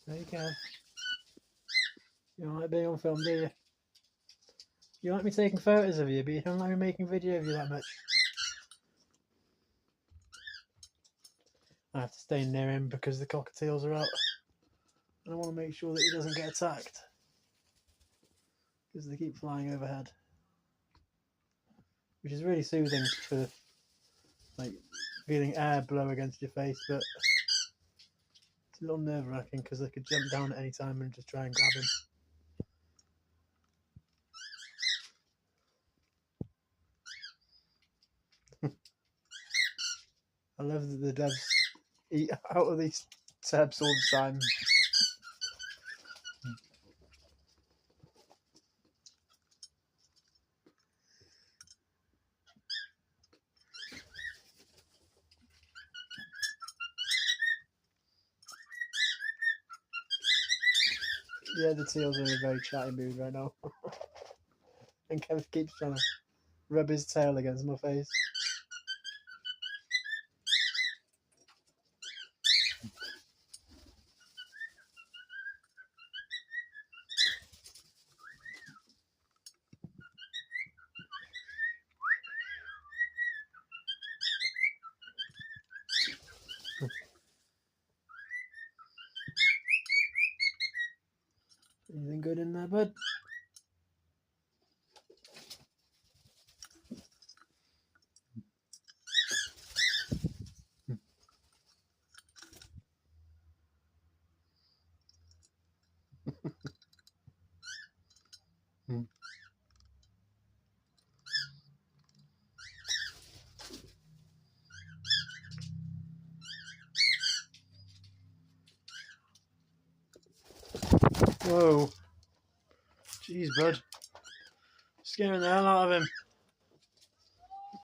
There you go. You don't like being on film, do you? You like me taking photos of you, but you don't like me making video of you that much. I have to stay near him because the cockatiels are out. And I want to make sure that he doesn't get attacked. Because they keep flying overhead. Which is really soothing for like feeling air blow against your face, but it's a little nerve-wracking because they could jump down at any time and just try and grab him. I love that the doves eat out of these tabs all the time. Yeah, the teals are in a very chatty mood right now. And Kev keeps trying to rub his tail against my face. Anything good in there, bud? Whoa. Jeez, bud. Scaring the hell out of him.